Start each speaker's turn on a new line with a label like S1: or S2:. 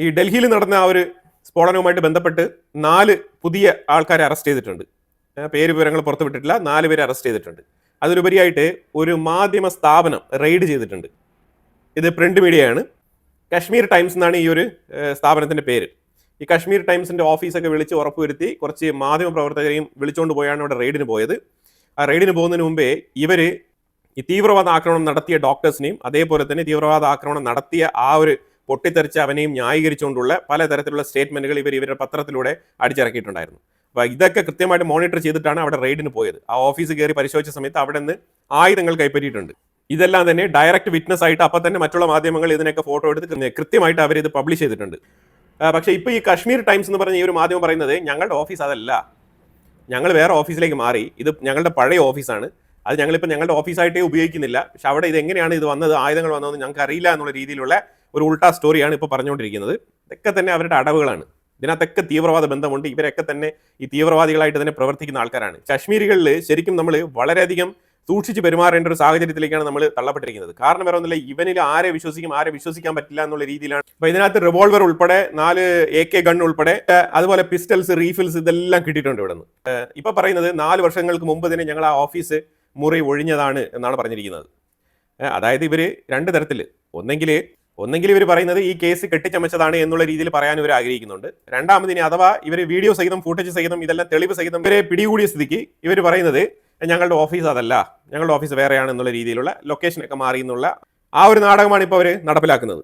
S1: ഈ ഡൽഹിയിൽ നടന്ന ആ ഒരു സ്ഫോടനവുമായിട്ട് ബന്ധപ്പെട്ട് 4 പുതിയ ആൾക്കാരെ അറസ്റ്റ് ചെയ്തിട്ടുണ്ട്. പേര് വിവരങ്ങൾ പുറത്തുവിട്ടിട്ടില്ല. 4 പേരെ അറസ്റ്റ് ചെയ്തിട്ടുണ്ട്. അതിലുപരിയായിട്ട് ഒരു മാധ്യമ സ്ഥാപനം റെയ്ഡ് ചെയ്തിട്ടുണ്ട്. ഇത് പ്രിന്റ് മീഡിയയാണ്. കശ്മീർ ടൈംസ് എന്നാണ് ഈ ഒരു സ്ഥാപനത്തിന്റെ പേര്. ഈ കശ്മീർ ടൈംസിന്റെ ഓഫീസൊക്കെ വിളിച്ച് ഉറപ്പുവരുത്തി കുറച്ച് മാധ്യമ പ്രവർത്തകരെയും വിളിച്ചുകൊണ്ട് പോയാണ് ഇവിടെ റെയ്ഡിന് പോയത്. ആ റെയ്ഡിന് പോകുന്നതിന് മുമ്പേ ഇവര് ഈ തീവ്രവാദ ആക്രമണം നടത്തിയ ഡോക്ടേഴ്സിനെയും അതേപോലെ തന്നെ തീവ്രവാദ ആക്രമണം നടത്തിയ ആ ഒരു പൊട്ടിത്തെറിച്ച അവനെയും ന്യായീകരിച്ചുകൊണ്ടുള്ള പലതരത്തിലുള്ള സ്റ്റേറ്റ്മെന്റുകൾ ഇവരുടെ പത്രത്തിലൂടെ അടിച്ചിറക്കിയിട്ടുണ്ടായിരുന്നു. അപ്പോൾ ഇതൊക്കെ കൃത്യമായിട്ട് മോണിറ്റർ ചെയ്തിട്ടാണ് അവിടെ റെയ്ഡിന് പോയത്. ആ ഓഫീസ് കയറി പരിശോധിച്ച സമയത്ത് അവിടെ നിന്ന് ആയുധങ്ങൾ കൈപ്പറ്റിയിട്ടുണ്ട്. ഇതെല്ലാം തന്നെ ഡയറക്റ്റ് വിറ്റ്നസ് ആയിട്ട് അപ്പം തന്നെ മറ്റുള്ള മാധ്യമങ്ങൾ ഇതിനൊക്കെ ഫോട്ടോ എടുത്ത് കൃത്യമായിട്ട് അവർ ഇത് പബ്ലിഷ് ചെയ്തിട്ടുണ്ട്. പക്ഷേ ഇപ്പോൾ ഈ കശ്മീർ ടൈംസ് എന്ന് പറഞ്ഞ ഈ ഒരു മാധ്യമം പറയുന്നത് ഞങ്ങളുടെ ഓഫീസ് അതല്ല, ഞങ്ങൾ വേറെ ഓഫീസിലേക്ക് മാറി, ഇത് ഞങ്ങളുടെ പഴയ ഓഫീസാണ്, അത് ഞങ്ങളിപ്പോൾ ഞങ്ങളുടെ ഓഫീസായിട്ടേ ഉപയോഗിക്കുന്നില്ല, പക്ഷെ അവിടെ ഇത് എങ്ങനെയാണ് ഇത് വന്നത്, ആയുധങ്ങൾ വന്നതെന്ന് ഞങ്ങൾക്ക് അറിയില്ല എന്നുള്ള രീതിയിലുള്ള ഒരു ഉൾട്ടാ സ്റ്റോറിയാണ് ഇപ്പോൾ പറഞ്ഞുകൊണ്ടിരിക്കുന്നത്. ഇതൊക്കെ തന്നെ അവരുടെ അടവുകളാണ്. ഇതിനകത്തൊക്കെ തീവ്രവാദ ബന്ധമുണ്ട്. ഇവരൊക്കെ തന്നെ ഈ തീവ്രവാദികളായിട്ട് തന്നെ പ്രവർത്തിക്കുന്ന ആൾക്കാരാണ്. കശ്മീരികളിൽ ശരിക്കും നമ്മൾ വളരെയധികം സൂക്ഷിച്ച് പെരുമാറേണ്ട ഒരു സാഹചര്യത്തിലേക്കാണ് നമ്മൾ തള്ളപ്പെട്ടിരിക്കുന്നത്. കാരണം വേറെ ഒന്നുമില്ല, ഇവനിൽ ആരെ വിശ്വസിക്കും ആരെ വിശ്വസിക്കാൻ പറ്റില്ല എന്നുള്ള രീതിയിലാണ്. അപ്പൊ ഇതിനകത്ത് റിവോൾവർ ഉൾപ്പെടെ 4 AK ഗൺ ഉൾപ്പെടെ അതുപോലെ പിസ്റ്റൽസ്, റീഫിൽസ് ഇതെല്ലാം കിട്ടിയിട്ടുണ്ട് ഇവിടെ നിന്ന്. ഇപ്പൊ പറയുന്നത് 4 വർഷങ്ങൾക്ക് മുമ്പ് തന്നെ ഞങ്ങൾ ആ ഓഫീസ് മുറി ഒഴിഞ്ഞതാണ് എന്നാണ് പറഞ്ഞിരിക്കുന്നത്. അതായത് ഇവര് 2 തരത്തിൽ, ഒന്നെങ്കിൽ ഇവർ പറയുന്നത് ഈ കേസ് കെട്ടിച്ചമച്ചതാണ് എന്നുള്ള രീതിയിൽ പറയാൻ ഇവർ ആഗ്രഹിക്കുന്നുണ്ട്. രണ്ടാമതിന് അഥവാ ഇവർ വീഡിയോ സഹിതം ഫൂട്ടേജ് സഹിതം ഇതെല്ലാം തെളിവ് സഹിതം ഇവരെ പിടികൂടിയ സ്ഥിതിക്ക് ഇവർ പറയുന്നത് ഞങ്ങളുടെ ഓഫീസ് അതല്ല, ഞങ്ങളുടെ ഓഫീസ് വേറെയാണ് എന്നുള്ള രീതിയിലുള്ള ലൊക്കേഷനൊക്കെ മാറി എന്നുള്ള ആ ഒരു നാടകമാണ് ഇപ്പോൾ അവർ നടപ്പിലാക്കുന്നത്.